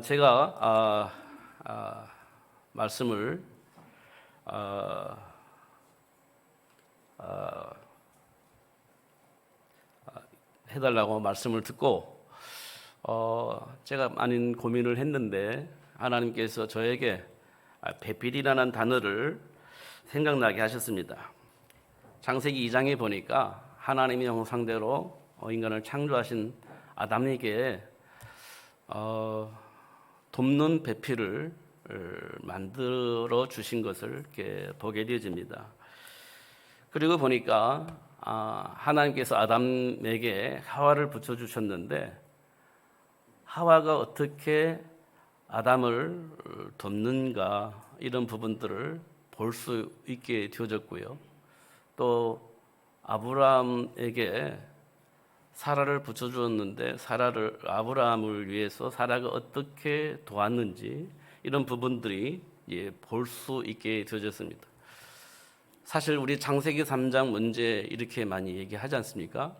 제가 말씀을 해달라고 말씀을 듣고 제가 많은 고민을 했는데 하나님께서 저에게 배필이라는 단어를 생각나게 하셨습니다. 창세기 2장에 보니까 하나님의 형상대로 인간을 창조하신 아담에게 돕는 배필을 만들어 주신 것을 이렇게 보게 되어집니다. 그리고 보니까 하나님께서 아담에게 하와를 붙여주셨는데 하와가 어떻게 아담을 돕는가 이런 부분들을 볼 수 있게 되어졌고요. 또 아브라함에게 사라를 붙여주었는데 아브라함을 위해서 사라가 어떻게 도왔는지 이런 부분들이 볼 수 있게 되어졌습니다. 사실 우리 창세기 3장 문제 이렇게 많이 얘기하지 않습니까?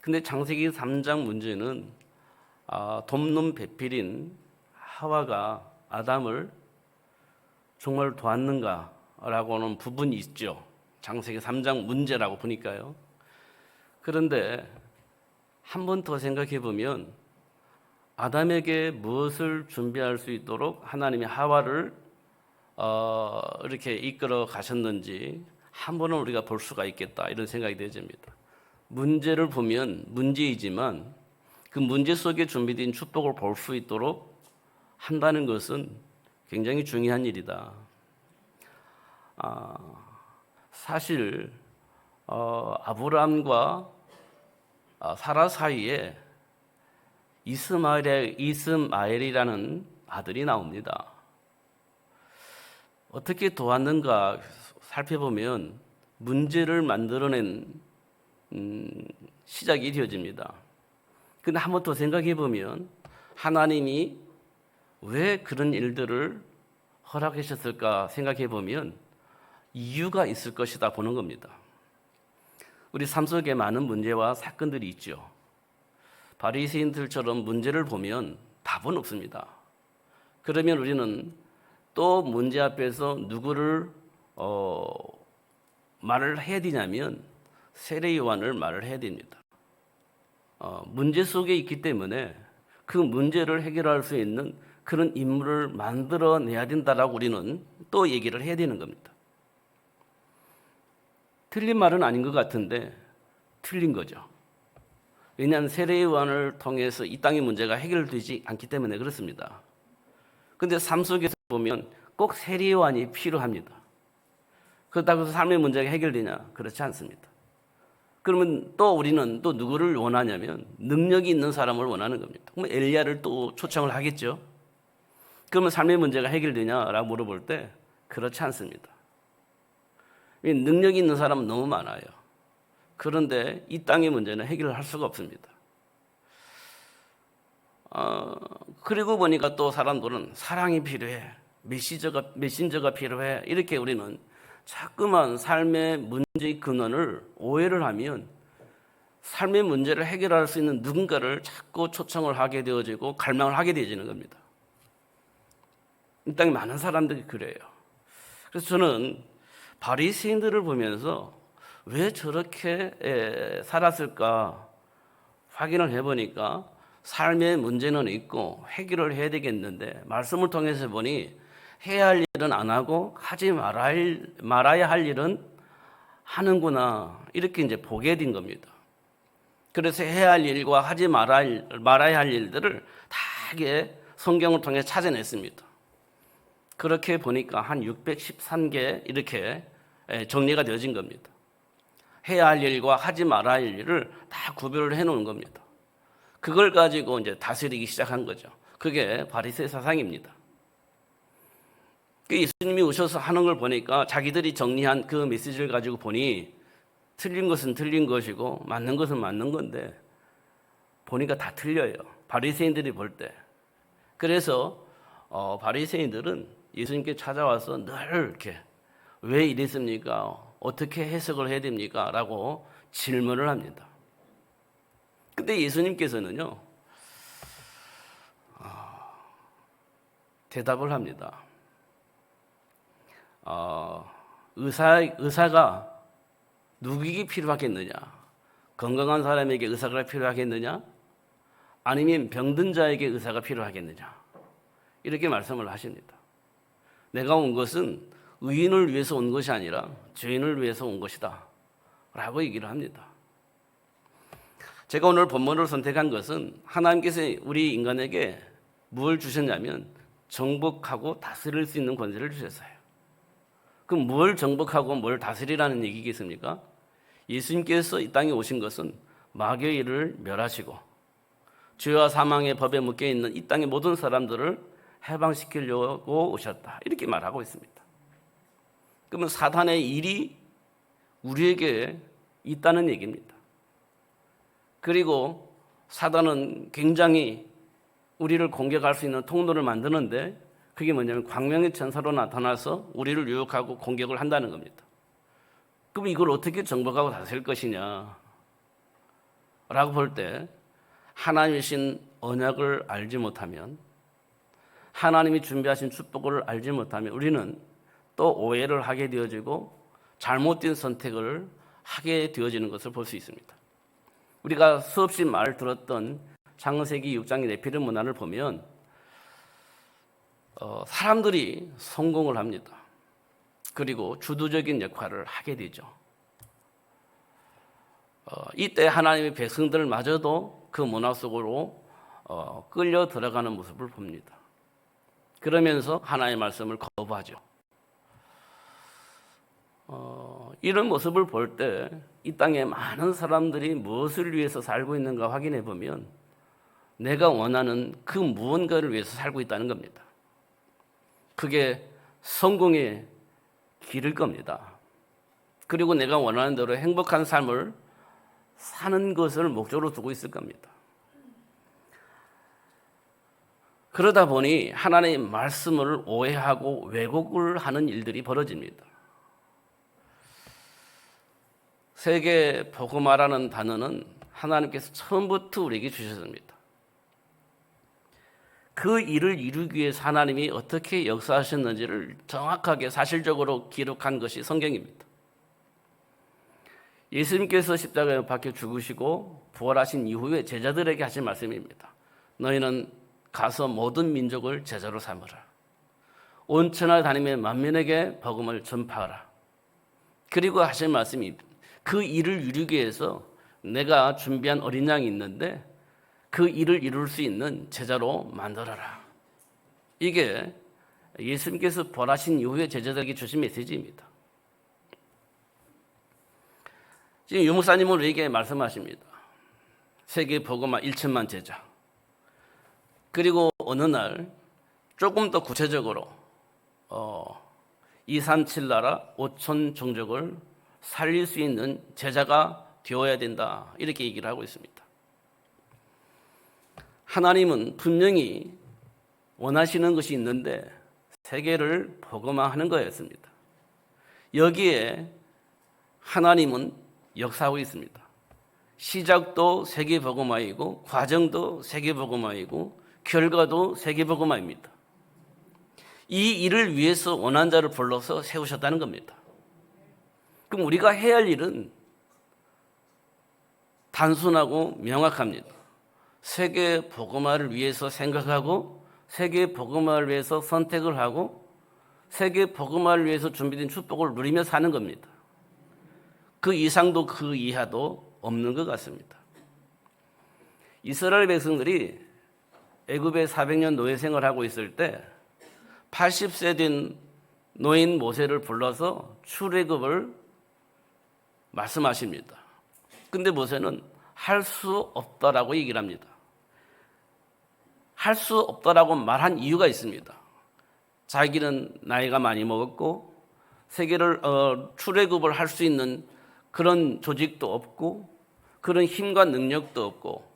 근데 창세기 3장 문제는 돕는 배필인 하와가 아담을 정말 도왔는가라고 하는 부분이 있죠. 창세기 3장 문제라고 보니까요. 그런데 한 번 더 생각해 보면 아담에게 무엇을 준비할 수 있도록 하나님이 하와를 이렇게 이끌어 가셨는지 한 번은 우리가 볼 수가 있겠다 이런 생각이 되집니다. 문제를 보면 문제이지만 그 문제 속에 준비된 축복을 볼 수 있도록 한다는 것은 굉장히 중요한 일이다. 사실 아브라함과 사라 사이에 이스마엘이라는 아들이 나옵니다. 어떻게 도왔는가 살펴보면 문제를 만들어낸 시작이 되어집니다. 그런데 한 번 더 생각해 보면 하나님이 왜 그런 일들을 허락하셨을까 생각해 보면 이유가 있을 것이다 보는 겁니다. 우리 삶 속에 많은 문제와 사건들이 있죠. 바리새인들처럼 문제를 보면 답은 없습니다. 그러면 우리는 또 문제 앞에서 누구를 말을 해야 되냐면 세례 요한을 말을 해야 됩니다. 문제 속에 있기 때문에 그 문제를 해결할 수 있는 그런 인물을 만들어내야 된다라고 우리는 또 얘기를 해야 되는 겁니다. 틀린 말은 아닌 것 같은데 틀린 거죠. 왜냐하면 세례 요한을 통해서 이 땅의 문제가 해결되지 않기 때문에 그렇습니다. 그런데 삶 속에서 보면 꼭 세례 요한이 필요합니다. 그렇다고 해서 삶의 문제가 해결되냐? 그렇지 않습니다. 그러면 또 우리는 또 누구를 원하냐면 능력이 있는 사람을 원하는 겁니다. 그럼 엘리야를 또 초청을 하겠죠. 그러면 삶의 문제가 해결되냐라고 물어볼 때 그렇지 않습니다. 능력이 있는 사람은 너무 많아요. 그런데 이 땅의 문제는 해결을 할 수가 없습니다. 그리고 보니까 또 사람들은 사랑이 필요해, 메신저가 필요해 이렇게 우리는 자꾸만 삶의 문제의 근원을 오해를 하면 삶의 문제를 해결할 수 있는 누군가를 자꾸 초청을 하게 되어지고 갈망을 하게 되어지는 겁니다. 이 땅에 많은 사람들이 그래요. 그래서 저는 바리새인들을 보면서 왜 저렇게 살았을까 확인을 해보니까 삶의 문제는 있고 해결을 해야 되겠는데 말씀을 통해서 보니 해야 할 일은 안 하고 하지 말아야 할 일은 하는구나 이렇게 이제 보게 된 겁니다. 그래서 해야 할 일과 하지 말아야 할 일들을 다 성경을 통해 찾아냈습니다. 그렇게 보니까 한 613개 이렇게 정리가 되어진 겁니다. 해야 할 일과 하지 말아야 할 일을 다 구별을 해놓은 겁니다. 그걸 가지고 이제 다스리기 시작한 거죠. 그게 바리새 사상입니다. 예수님이 오셔서 하는 걸 보니까 자기들이 정리한 그 메시지를 가지고 보니 틀린 것은 틀린 것이고 맞는 것은 맞는 건데 보니까 다 틀려요. 바리새인들이 볼 때. 그래서 바리새인들은 예수님께 찾아와서 늘 이렇게 왜 이랬습니까? 어떻게 해석을 해야 됩니까? 라고 질문을 합니다. 근데 예수님께서는요, 대답을 합니다. 의사가 누구에게 필요하겠느냐? 건강한 사람에게 의사가 필요하겠느냐? 아니면 병든 자에게 의사가 필요하겠느냐? 이렇게 말씀을 하십니다. 내가 온 것은 의인을 위해서 온 것이 아니라 죄인을 위해서 온 것이다 라고 얘기를 합니다. 제가 오늘 본문을 선택한 것은 하나님께서 우리 인간에게 뭘 주셨냐면 정복하고 다스릴 수 있는 권세를 주셨어요. 그럼 뭘 정복하고 뭘 다스리라는 얘기겠습니까? 예수님께서 이 땅에 오신 것은 마귀의 일을 멸하시고 죄와 사망의 법에 묶여있는 이 땅의 모든 사람들을 해방시키려고 오셨다, 이렇게 말하고 있습니다. 그러면 사탄의 일이 우리에게 있다는 얘기입니다. 그리고 사단은 굉장히 우리를 공격할 수 있는 통로를 만드는데 그게 뭐냐면 광명의 천사로 나타나서 우리를 유혹하고 공격을 한다는 겁니다. 그럼 이걸 어떻게 정복하고 다스릴 것이냐 라고 볼 때 하나님이신 언약을 알지 못하면, 하나님이 준비하신 축복을 알지 못하면 우리는 또 오해를 하게 되어지고 잘못된 선택을 하게 되어지는 것을 볼 수 있습니다. 우리가 수없이 말 들었던 창세기 6장의 네피림 문화를 보면 사람들이 성공을 합니다. 그리고 주도적인 역할을 하게 되죠. 이때 하나님의 백성들마저도 그 문화 속으로 끌려 들어가는 모습을 봅니다. 그러면서 하나님의 말씀을 거부하죠. 이런 모습을 볼 때 이 땅에 많은 사람들이 무엇을 위해서 살고 있는가 확인해 보면 내가 원하는 그 무언가를 위해서 살고 있다는 겁니다. 그게 성공의 길일 겁니다. 그리고 내가 원하는 대로 행복한 삶을 사는 것을 목적으로 두고 있을 겁니다. 그러다 보니 하나님의 말씀을 오해하고 왜곡을 하는 일들이 벌어집니다. 세계 복음화라는 단어는 하나님께서 처음부터 우리에게 주셨습니다. 그 일을 이루기 위해서 하나님이 어떻게 역사하셨는지를 정확하게 사실적으로 기록한 것이 성경입니다. 예수님께서 십자가에 박혀 죽으시고 부활하신 이후에 제자들에게 하신 말씀입니다. 너희는 가서 모든 민족을 제자로 삼으라. 온 천하 다니며 만민에게 복음을 전파하라. 그리고 하신 말씀이 그 일을 이루기 위해서 내가 준비한 어린 양이 있는데 그 일을 이룰 수 있는 제자로 만들어라. 이게 예수님께서 부활하신 이후에 제자들에게 주신 메시지입니다. 지금 유목사님은 우리에게 말씀하십니다. 세계 복음화 1천만 제자. 그리고 어느 날 조금 더 구체적으로 237 나라 5천 종족을 살릴 수 있는 제자가 되어야 된다, 이렇게 얘기를 하고 있습니다. 하나님은 분명히 원하시는 것이 있는데 세계를 복음화하는 거였습니다. 여기에 하나님은 역사하고 있습니다. 시작도 세계 복음화이고 과정도 세계 복음화이고 결과도 세계 복음화입니다. 이 일을 위해서 원한 자를 불러서 세우셨다는 겁니다. 그럼 우리가 해야 할 일은 단순하고 명확합니다. 세계 복음화를 위해서 생각하고 세계 복음화를 위해서 선택을 하고 세계 복음화를 위해서 준비된 축복을 누리며 사는 겁니다. 그 이상도 그 이하도 없는 것 같습니다. 이스라엘 백성들이 애굽에 400년 노예 생활하고 있을 때 80세 된 노인 모세를 불러서 출애굽을 말씀하십니다. 근데 모세는 할 수 없다라고 얘기를 합니다. 할 수 없다라고 말한 이유가 있습니다. 자기는 나이가 많이 먹었고 세계를 출애굽을 할 수 있는 그런 조직도 없고 그런 힘과 능력도 없고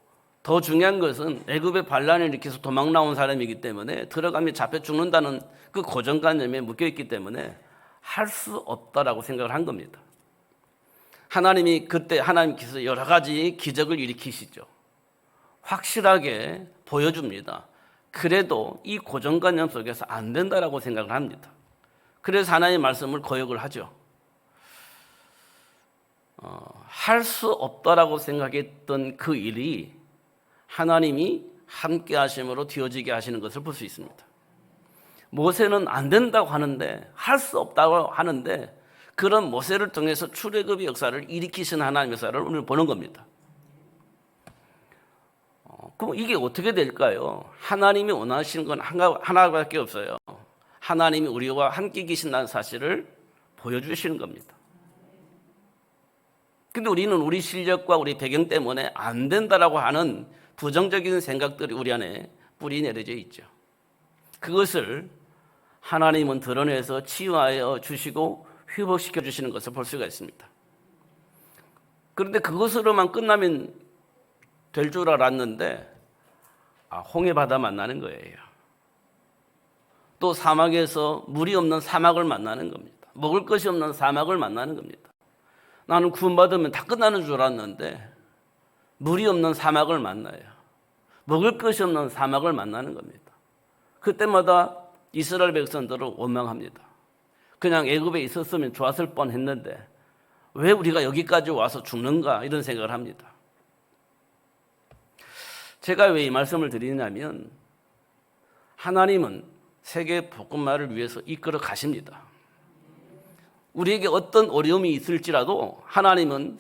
더 중요한 것은 애굽의 반란을 일으켜서 도망 나온 사람이기 때문에 들어가면 잡혀 죽는다는 그 고정관념에 묶여있기 때문에 할 수 없다라고 생각을 한 겁니다. 하나님이 그때 하나님께서 여러 가지 기적을 일으키시죠. 확실하게 보여줍니다. 그래도 이 고정관념 속에서 안 된다라고 생각을 합니다. 그래서 하나님의 말씀을 거역을 하죠. 할 수 없다라고 생각했던 그 일이 하나님이 함께 하심으로 되어지게 하시는 것을 볼 수 있습니다. 모세는 안 된다고 하는데, 할 수 없다고 하는데, 그런 모세를 통해서 출애굽의 역사를 일으키신 하나님의 역사를 오늘 보는 겁니다. 그럼 이게 어떻게 될까요? 하나님이 원하시는 건 하나밖에 없어요. 하나님이 우리와 함께 계신다는 사실을 보여주시는 겁니다. 근데 우리는 우리 실력과 우리 배경 때문에 안 된다라고 하는 부정적인 생각들이 우리 안에 뿌리 내려져 있죠. 그것을 하나님은 드러내서 치유하여 주시고 회복시켜 주시는 것을 볼 수가 있습니다. 그런데 그것으로만 끝나면 될 줄 알았는데 홍해바다 만나는 거예요. 또 사막에서 물이 없는 사막을 만나는 겁니다. 먹을 것이 없는 사막을 만나는 겁니다. 나는 구원받으면 다 끝나는 줄 알았는데 물이 없는 사막을 만나요. 먹을 것이 없는 사막을 만나는 겁니다. 그때마다 이스라엘 백성들은 원망합니다. 그냥 애굽에 있었으면 좋았을 뻔했는데 왜 우리가 여기까지 와서 죽는가 이런 생각을 합니다. 제가 왜 이 말씀을 드리냐면 하나님은 세계 복음화를 위해서 이끌어 가십니다. 우리에게 어떤 어려움이 있을지라도 하나님은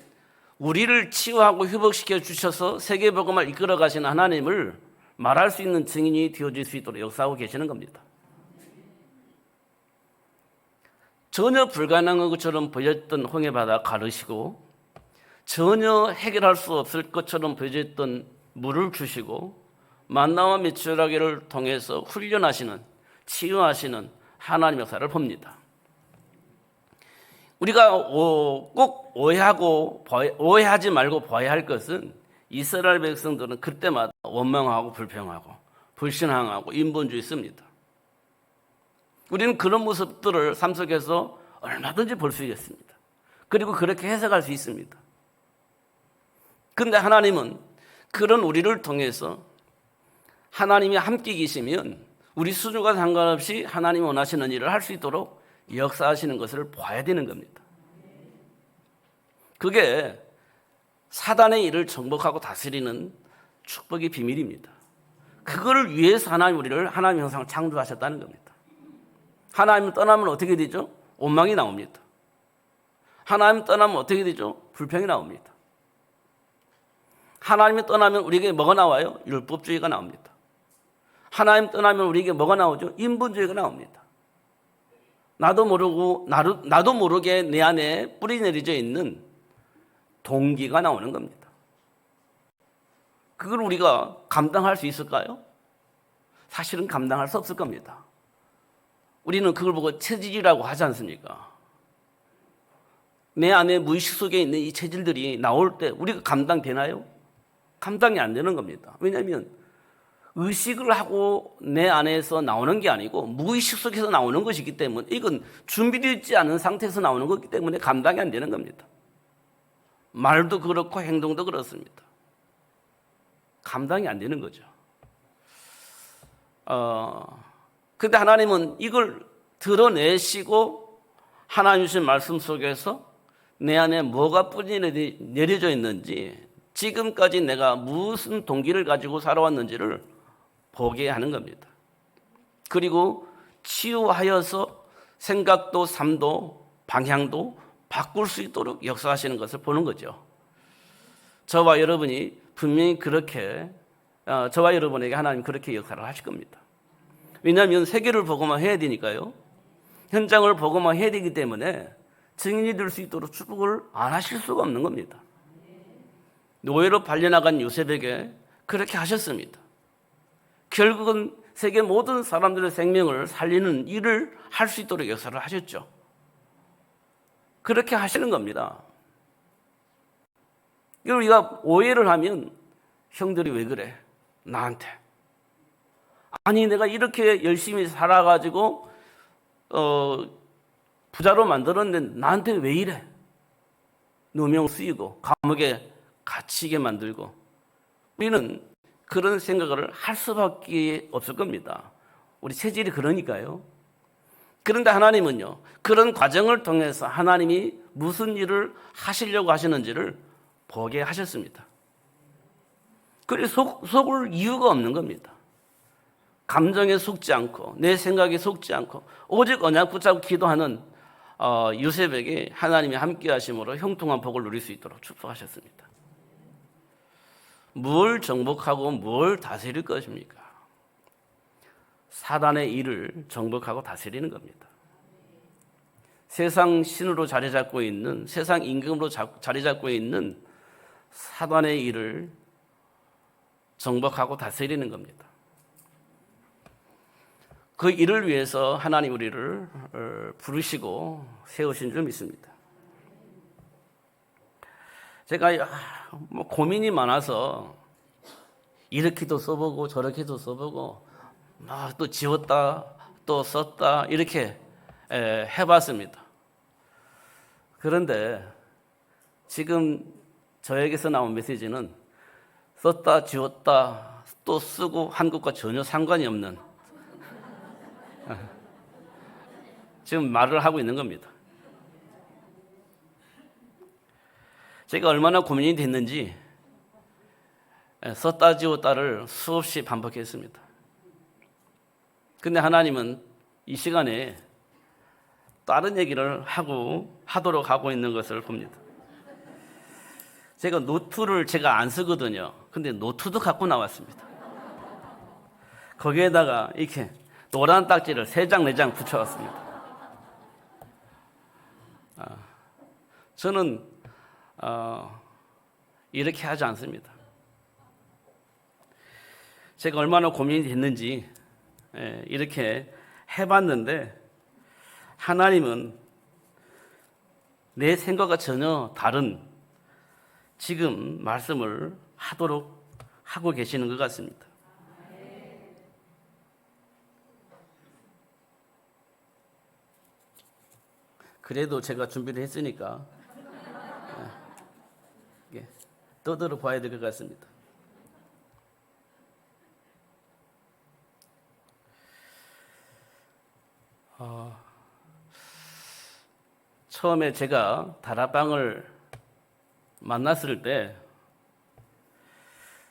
우리를 치유하고 회복시켜 주셔서 세계 복음화를 이끌어 가시는 하나님을 말할 수 있는 증인이 되어질 수 있도록 역사하고 계시는 겁니다. 전혀 불가능한 것처럼 보였던 홍해바다 가르시고 전혀 해결할 수 없을 것처럼 보여졌던 물을 주시고 만나와 메추라기를 통해서 훈련하시는 치유하시는 하나님의 역사를 봅니다. 우리가 꼭 오해하지 말고 봐야 할 것은 이스라엘 백성들은 그때마다 원망하고 불평하고 불신앙하고 인본주의 씁니다. 우리는 그런 모습들을 삶 속에서 얼마든지 볼 수 있습니다. 그리고 그렇게 해석할 수 있습니다. 그런데 하나님은 그런 우리를 통해서 하나님이 함께 계시면 우리 수준과 상관없이 하나님이 원하시는 일을 할 수 있도록 역사하시는 것을 봐야 되는 겁니다. 그게 사단의 일을 정복하고 다스리는 축복의 비밀입니다. 그거를 위해서 하나님 우리를 하나님의 형상을 창조하셨다는 겁니다. 하나님을 떠나면 어떻게 되죠? 원망이 나옵니다. 하나님을 떠나면 어떻게 되죠? 불평이 나옵니다. 하나님을 떠나면 우리에게 뭐가 나와요? 율법주의가 나옵니다. 하나님 떠나면 우리에게 뭐가 나오죠? 인본주의가 나옵니다. 나도 모르게 내 안에 뿌리 내려져 있는 동기가 나오는 겁니다. 그걸 우리가 감당할 수 있을까요? 사실은 감당할 수 없을 겁니다. 우리는 그걸 보고 체질이라고 하지 않습니까? 내 안에 무의식 속에 있는 이 체질들이 나올 때 우리가 감당되나요? 감당이 안 되는 겁니다. 왜냐하면 의식을 하고 내 안에서 나오는 게 아니고 무의식 속에서 나오는 것이기 때문에 이건 준비되어 있지 않은 상태에서 나오는 것이기 때문에 감당이 안 되는 겁니다. 말도 그렇고 행동도 그렇습니다. 감당이 안 되는 거죠. 그런데 하나님은 이걸 드러내시고 하나님 주신 말씀 속에서 내 안에 뭐가 뿌리 내려져 있는지 지금까지 내가 무슨 동기를 가지고 살아왔는지를 보게 하는 겁니다. 그리고 치유하여서 생각도 삶도 방향도 바꿀 수 있도록 역사하시는 것을 보는 거죠. 저와 여러분이 분명히 그렇게 저와 여러분에게 하나님 그렇게 역사를 하실 겁니다. 왜냐하면 세계를 보고만 해야 되니까요. 현장을 보고만 해야 되기 때문에 증인이 될 수 있도록 축복을 안 하실 수가 없는 겁니다. 노예로 팔려나간 요셉에게 그렇게 하셨습니다. 결국은 세계 모든 사람들의 생명을 살리는 일을 할 수 있도록 역사를 하셨죠. 그렇게 하시는 겁니다. 우리가 오해를 하면 형들이 왜 그래? 나한테. 아니 내가 이렇게 열심히 살아가지고 부자로 만들었는데 나한테 왜 이래? 누명 쓰이고 감옥에 갇히게 만들고 우리는 그런 생각을 할 수밖에 없을 겁니다. 우리 체질이 그러니까요. 그런데 하나님은요, 그런 과정을 통해서 하나님이 무슨 일을 하시려고 하시는지를 보게 하셨습니다. 그래서 속을 이유가 없는 겁니다. 감정에 속지 않고 내 생각에 속지 않고 오직 언약 붙잡고 기도하는 요셉에게 하나님이 함께 하심으로 형통한 복을 누릴 수 있도록 축복하셨습니다. 뭘 정복하고 뭘 다스릴 것입니까? 사단의 일을 정복하고 다스리는 겁니다. 세상 신으로 자리 잡고 있는, 세상 임금으로 자리 잡고 있는 사단의 일을 정복하고 다스리는 겁니다. 그 일을 위해서 하나님 우리를 부르시고 세우신 줄 믿습니다. 제가 고민이 많아서 이렇게도 써보고 저렇게도 써보고 또 지웠다 또 썼다 이렇게 해봤습니다. 그런데 지금 저에게서 나온 메시지는 썼다 지웠다 또 쓰고 한 것과 전혀 상관이 없는 지금 말을 하고 있는 겁니다. 제가 얼마나 고민이 됐는지 썼다 지웠다를 수없이 반복했습니다. 근데 하나님은 이 시간에 다른 얘기를 하도록 하고 있는 것을 봅니다. 제가 노트를 제가 안 쓰거든요. 근데 노트도 갖고 나왔습니다. 거기에다가 이렇게 노란 딱지를 3장, 4장 붙여왔습니다. 저는 이렇게 하지 않습니다. 제가 얼마나 고민이 됐는지 이렇게 해봤는데 하나님은 내 생각과 전혀 다른 지금 말씀을 하고 계시는 것 같습니다. 그래도 제가 준비를 했으니까 떠들어 봐야 될 것 같습니다. 처음에 제가 다락방을 만났을 때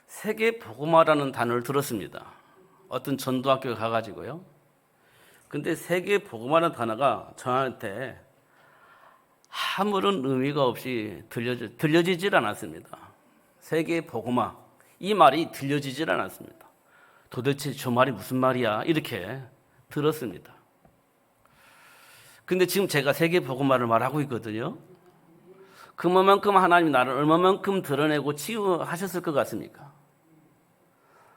세계 복음화라는 단어를 들었습니다. 어떤 전도학교에 가가지고요. 근데 세계 복음화라는 단어가 저한테 아무런 의미가 없이 들려지질 않았습니다. 세계 복음화 이 말이 들려지질 않았습니다. 도대체 저 말이 무슨 말이야 이렇게 들었습니다. 근데 지금 제가 세계 복음화를 말하고 있거든요. 그만큼 하나님이 나를 얼마만큼 드러내고 치유하셨을 것 같습니까?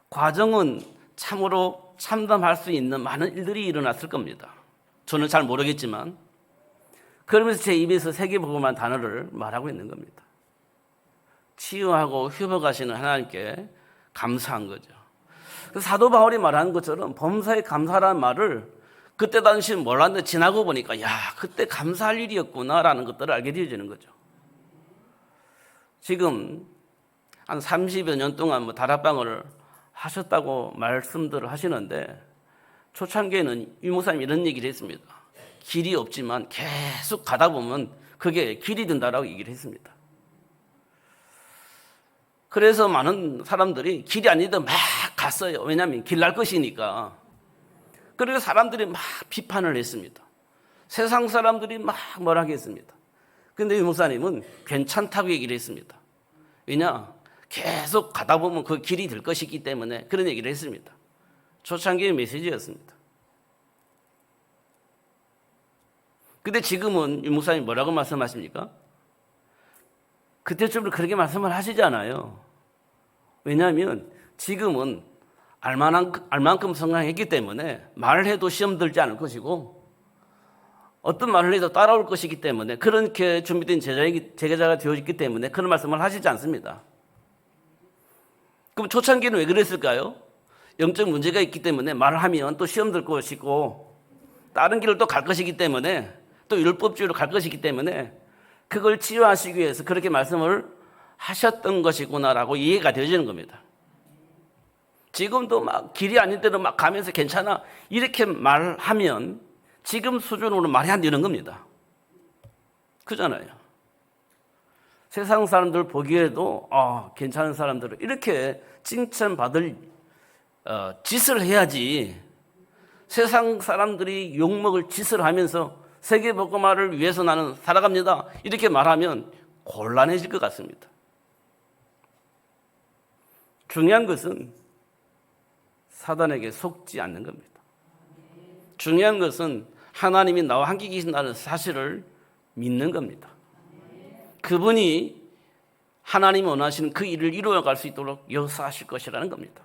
과정은 참으로 참담할 수 있는 많은 일들이 일어났을 겁니다. 저는 잘 모르겠지만 그러면서 제 입에서 세계복음이라는 단어를 말하고 있는 겁니다. 치유하고 회복하시는 하나님께 감사한 거죠. 사도 바울이 말하는 것처럼 범사에 감사라는 말을 그때 당시는 몰랐는데 지나고 보니까 그때 감사할 일이었구나라는 것들을 알게 되어지는 거죠. 지금 한 30여 년 동안 다락방을 하셨다고 말씀들을 하시는데 초창기에는 유 목사님이 이런 얘기를 했습니다. 길이 없지만 계속 가다 보면 그게 길이 된다라고 얘기를 했습니다. 그래서 많은 사람들이 길이 아닌데 막 갔어요. 왜냐하면 길 날 것이니까. 그리고 사람들이 막 비판을 했습니다. 세상 사람들이 막 뭐라 하겠습니다. 그런데 유 목사님은 괜찮다고 얘기를 했습니다. 왜냐? 계속 가다 보면 그 길이 될 것이기 때문에 그런 얘기를 했습니다. 초창기의 메시지였습니다. 근데 지금은 유 목사님 뭐라고 말씀하십니까? 그때쯤으로 그렇게 말씀을 하시지 않아요. 왜냐하면 지금은 알만큼 성장했기 때문에 말을 해도 시험 들지 않을 것이고 어떤 말을 해도 따라올 것이기 때문에 그렇게 준비된 제자가 되어있기 때문에 그런 말씀을 하시지 않습니다. 그럼 초창기는 왜 그랬을까요? 영적 문제가 있기 때문에 말을 하면 또 시험 들 것이고 다른 길을 또 갈 것이기 때문에 또 율법주의로 갈 것이기 때문에 그걸 치유하시기 위해서 그렇게 말씀을 하셨던 것이구나라고 이해가 되어지는 겁니다. 지금도 막 길이 아닌 데로 막 가면서 괜찮아 이렇게 말하면 지금 수준으로 말이 안 되는 겁니다. 그잖아요. 세상 사람들 보기에도 괜찮은 사람들은 이렇게 칭찬받을 짓을 해야지, 세상 사람들이 욕먹을 짓을 하면서 세계복음화를 위해서 나는 살아갑니다 이렇게 말하면 곤란해질 것 같습니다. 중요한 것은 사단에게 속지 않는 겁니다. 중요한 것은 하나님이 나와 함께 계신다는 사실을 믿는 겁니다. 그분이 하나님이 원하시는 그 일을 이루어갈 수 있도록 역사하실 것이라는 겁니다.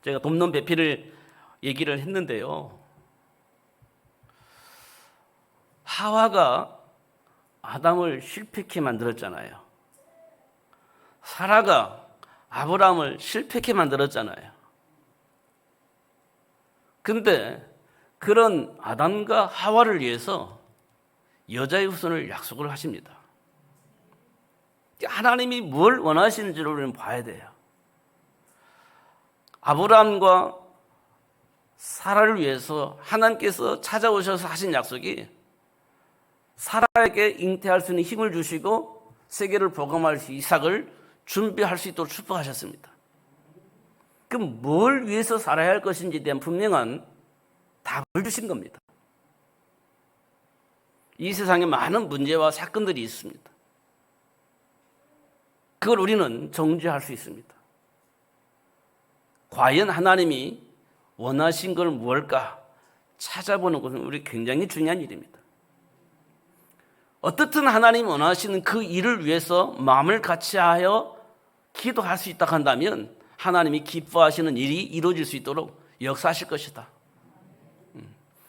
제가 돕는 배필을 얘기를 했는데요. 하와가 아담을 실패케 만들었잖아요. 사라가 아브라함을 실패케 만들었잖아요. 근데 그런 아담과 하와를 위해서 여자의 후손을 약속을 하십니다. 하나님이 뭘 원하시는지를 우리는 봐야 돼요. 아브라함과 사라를 위해서 하나님께서 찾아오셔서 하신 약속이 사라에게 잉태할 수 있는 힘을 주시고 세계를 복음할 수 이삭을 준비할 수 있도록 축복하셨습니다. 그럼 뭘 위해서 살아야 할 것인지에 대한 분명한 답을 주신 겁니다. 이 세상에 많은 문제와 사건들이 있습니다. 그걸 우리는 정죄할 수 있습니다. 과연 하나님이 원하신 걸 무엇일까 찾아보는 것은 우리 굉장히 중요한 일입니다. 어떻든 하나님이 원하시는 그 일을 위해서 마음을 같이하여 기도할 수 있다 한다면 하나님이 기뻐하시는 일이 이루어질 수 있도록 역사하실 것이다.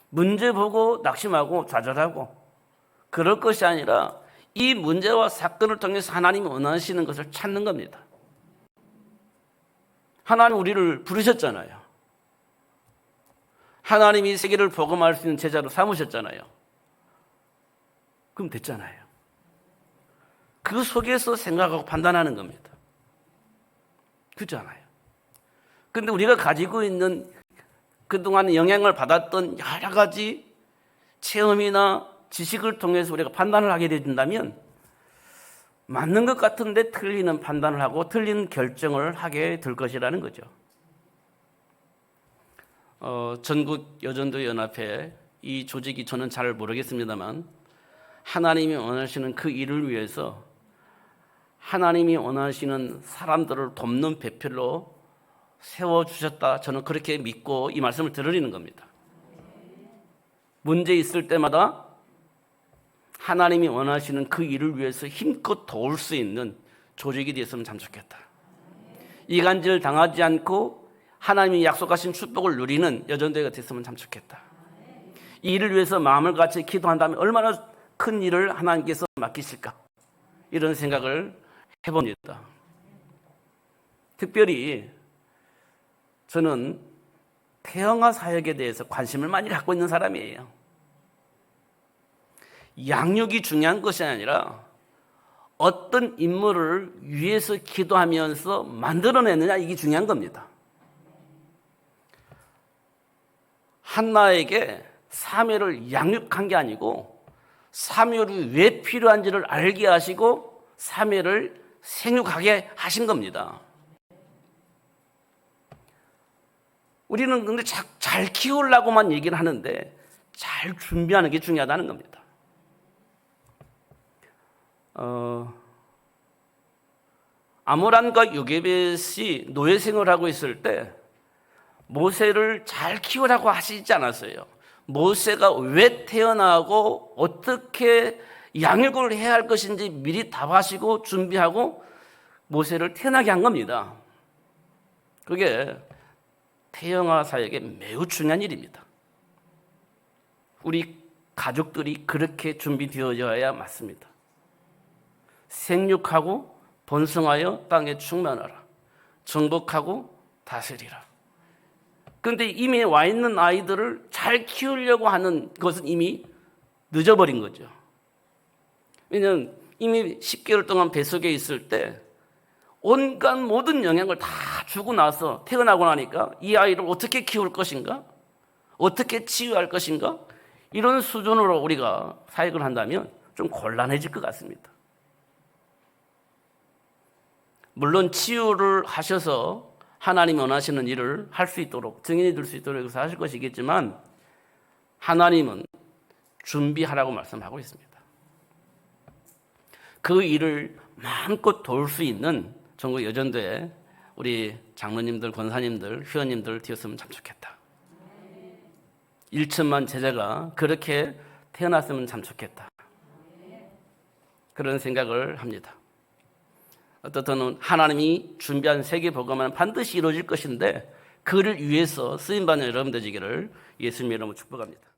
문제 보고 낙심하고 좌절하고 그럴 것이 아니라 이 문제와 사건을 통해서 하나님이 원하시는 것을 찾는 겁니다. 하나님 우리를 부르셨잖아요. 하나님이 세계를 복음할 수 있는 제자로 삼으셨잖아요. 그럼 됐잖아요. 그 속에서 생각하고 판단하는 겁니다. 그렇잖아요. 그런데 우리가 가지고 있는 그동안 영향을 받았던 여러 가지 체험이나 지식을 통해서 우리가 판단을 하게 된다면 맞는 것 같은데 틀리는 판단을 하고 틀린 결정을 하게 될 것이라는 거죠. 전국 여전도 연합회 이 조직이 저는 잘 모르겠습니다만 하나님이 원하시는 그 일을 위해서 하나님이 원하시는 사람들을 돕는 배필로 세워주셨다. 저는 그렇게 믿고 이 말씀을 드리는 겁니다. 문제 있을 때마다 하나님이 원하시는 그 일을 위해서 힘껏 도울 수 있는 조직이 되었으면 참 좋겠다. 이간질 당하지 않고 하나님이 약속하신 축복을 누리는 여전대가 됐으면 참 좋겠다. 이 일을 위해서 마음을 같이 기도한다면 얼마나 큰 일을 하나님께서 맡기실까? 이런 생각을 해봅니다. 특별히 저는 태영아 사역에 대해서 관심을 많이 갖고 있는 사람이에요. 양육이 중요한 것이 아니라 어떤 인물을 위해서 기도하면서 만들어내느냐 이게 중요한 겁니다. 한나에게 사무엘을 양육한 게 아니고 사무엘이 왜 필요한지를 알게 하시고 사무엘을 생육하게 하신 겁니다. 우리는 근데 잘 키우려고만 얘기를 하는데 잘 준비하는 게 중요하다는 겁니다. 아므람과 요게벳이 노예 생활하고 있을 때 모세를 잘 키우라고 하시지 않았어요. 모세가 왜 태어나고 어떻게 양육을 해야 할 것인지 미리 답하시고 준비하고 모세를 태어나게 한 겁니다. 그게 태영아 사역에 매우 중요한 일입니다. 우리 가족들이 그렇게 준비되어져야 맞습니다. 생육하고 번성하여 땅에 충만하라. 정복하고 다스리라. 그런데 이미 와 있는 아이들을 잘 키우려고 하는 것은 이미 늦어버린 거죠. 왜냐하면 이미 10개월 동안 뱃속에 있을 때 온갖 모든 영향을 다 주고 나서 태어나고 나니까 이 아이를 어떻게 키울 것인가? 어떻게 치유할 것인가? 이런 수준으로 우리가 사역을 한다면 좀 곤란해질 것 같습니다. 물론 치유를 하셔서 하나님이 원하시는 일을 할 수 있도록 증인이 될 수 있도록 여기서 하실 것이겠지만 하나님은 준비하라고 말씀하고 있습니다. 그 일을 마음껏 도울 수 있는 전국 여전도에 우리 장로님들, 권사님들, 회원님들 되었으면 참 좋겠다. 1천만 제자가 그렇게 태어났으면 참 좋겠다. 그런 생각을 합니다. 어떻든 하나님이 준비한 세계복음은 반드시 이루어질 것인데 그를 위해서 쓰임받는 여러분들 되시기를 예수님의 이름으로 축복합니다.